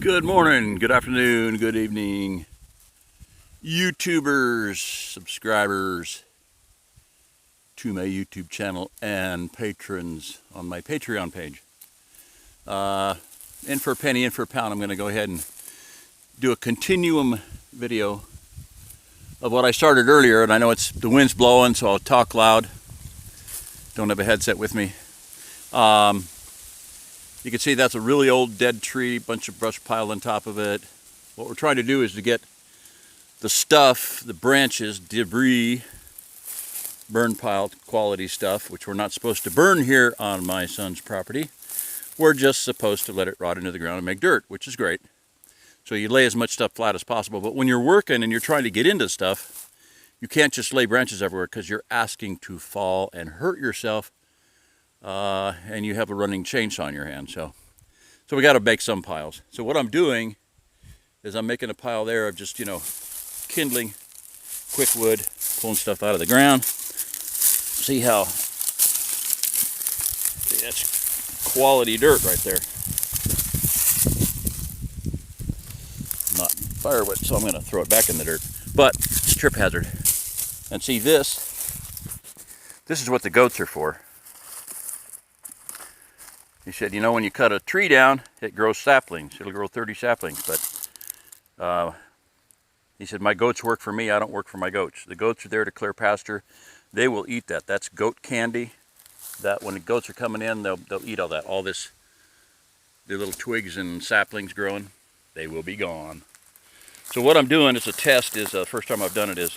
Good morning, good afternoon, good evening, YouTubers, subscribers to my YouTube channel, and patrons on my Patreon page. In for a penny, in for a pound, I'm going to go ahead and do a continuum video of what I started earlier, and I know the wind's blowing, so I'll talk loud. Don't have a headset with me. You can see that's a really old dead tree, bunch of brush piled on top of it. What we're trying to do is to get the stuff, the branches, debris, burn pile quality stuff, which we're not supposed to burn here on my son's property. We're just supposed to let it rot into the ground and make dirt, which is great. So you lay as much stuff flat as possible. But when you're working and you're trying to get into stuff, you can't just lay branches everywhere because you're asking to fall and hurt yourself. And you have a running chainsaw in your hand. So we got to make some piles. So what I'm doing is I'm making a pile there of just, kindling, quick wood, pulling stuff out of the ground. See that's quality dirt right there. Not firewood, so I'm going to throw it back in the dirt. But it's a trip hazard. And see this is what the goats are for. He said, when you cut a tree down, it grows saplings. It'll grow 30 saplings. But he said, my goats work for me. I don't work for my goats. The goats are there to clear pasture. They will eat that. That's goat candy. That when the goats are coming in, they'll eat all that. All this, the little twigs and saplings growing, they will be gone. So what I'm doing as a test is, the first time I've done it is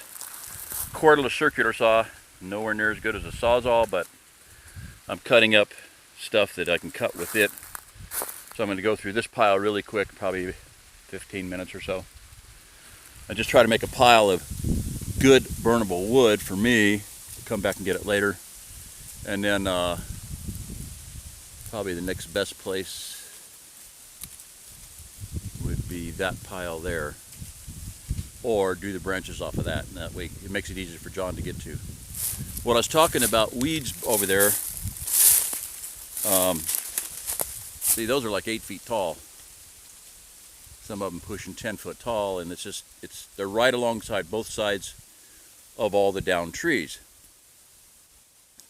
cordless circular saw. Nowhere near as good as a Sawzall, but I'm cutting up stuff that I can cut with it. So I'm going to go through this pile really quick, probably 15 minutes or so. I just try to make a pile of good burnable wood for me. I'll come back and get it later. And then probably the next best place would be that pile there. Or do the branches off of that. And that way it makes it easier for John to get to. What I was talking about, weeds over there. See, those are like 8 feet tall. Some of them pushing 10 foot tall, and they're right alongside both sides of all the downed trees.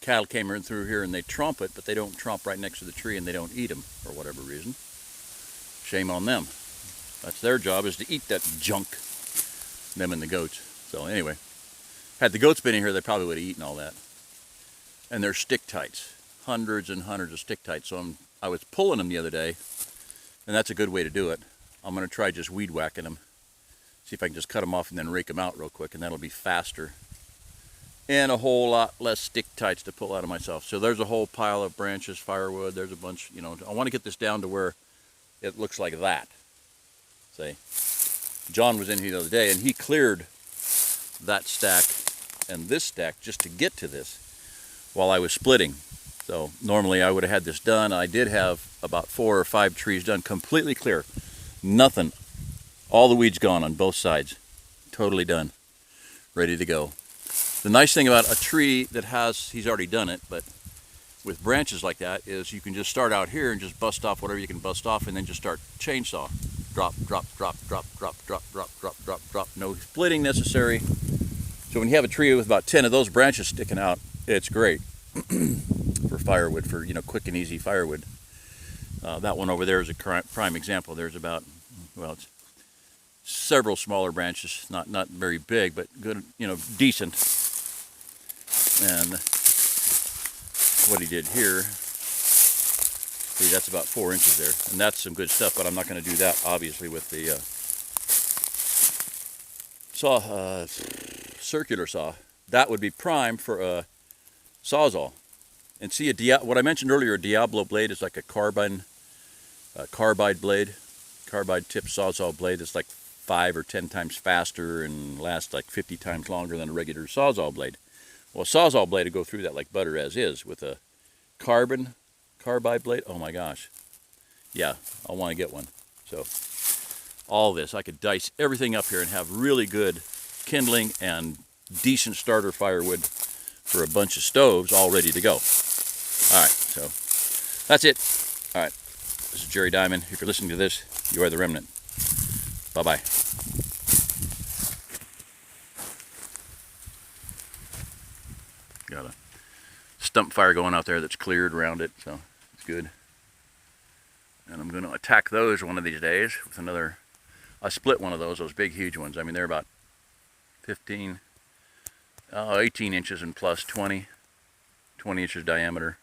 Cattle came in through here and they tromp it, but they don't tromp right next to the tree and they don't eat them for whatever reason. Shame on them. That's their job, is to eat that junk, them and the goats. So anyway, had the goats been in here, they probably would have eaten all that. And they're stick tights. Hundreds and hundreds of stick tights. So I was pulling them the other day, and that's a good way to do it. I'm going to try just weed whacking them. See if I can just cut them off and then rake them out real quick, and that'll be faster. And a whole lot less stick tights to pull out of myself. So there's a whole pile of branches, firewood. There's a bunch, I want to get this down to where it looks like that. See? John was in here the other day, and he cleared that stack and this stack just to get to this while I was splitting. So normally I would have had this done. I did have about 4 or 5 trees done, completely clear. Nothing. All the weeds gone on both sides. Totally done. Ready to go. The nice thing about a tree that he's already done it, but with branches like that, is you can just start out here and just bust off whatever you can bust off, and then just start chainsaw. Drop, drop, drop, drop, drop, drop, drop, drop, drop, drop. No splitting necessary. So when you have a tree with about 10 of those branches sticking out, it's great. For firewood, for quick and easy firewood. That one over there is a prime example. There's about, it's several smaller branches, not very big, but good, decent. And what he did here, see, that's about 4 inches there, and that's some good stuff. But I'm not going to do that, obviously, with the circular saw. That would be prime for a Sawzall. And see, what I mentioned earlier, a Diablo blade is like a carbide blade, carbide tip Sawzall blade that's like 5 or 10 times faster and lasts like 50 times longer than a regular Sawzall blade. Well, a Sawzall blade would go through that like butter as is. With a carbide blade, oh my gosh. Yeah, I want to get one. So all this, I could dice everything up here and have really good kindling and decent starter firewood for a bunch of stoves all ready to go. All right, so that's it. All right, This is Jerry Diamond. If you're listening to this, you are the remnant. Bye-bye. Got a stump fire going out there that's cleared around it, so it's good. And I'm going to attack those one of these days with another. I split one of those big, huge ones. I mean, they're about 18 inches and plus 20 inches diameter.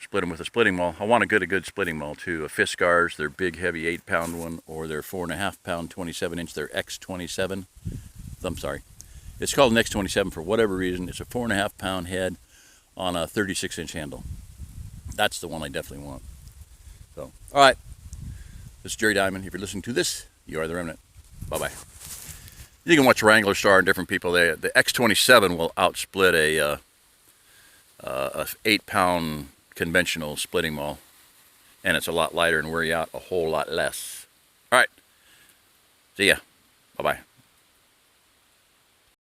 Split them with a splitting maul. I want a good splitting maul too. A Fiskars, their big, heavy 8-pound one, or their 4.5 pound 27-inch, their X27. I'm sorry. It's called an X27 for whatever reason. It's a 4.5 pound head on a 36-inch handle. That's the one I definitely want. So, all right. This is Jerry Diamond. If you're listening to this, you are the remnant. Bye-bye. You can watch Wrangler Star and different people. The X27 will outsplit a 8-pound conventional splitting maul, and it's a lot lighter and wear you out a whole lot less. All right. See ya. Bye-bye.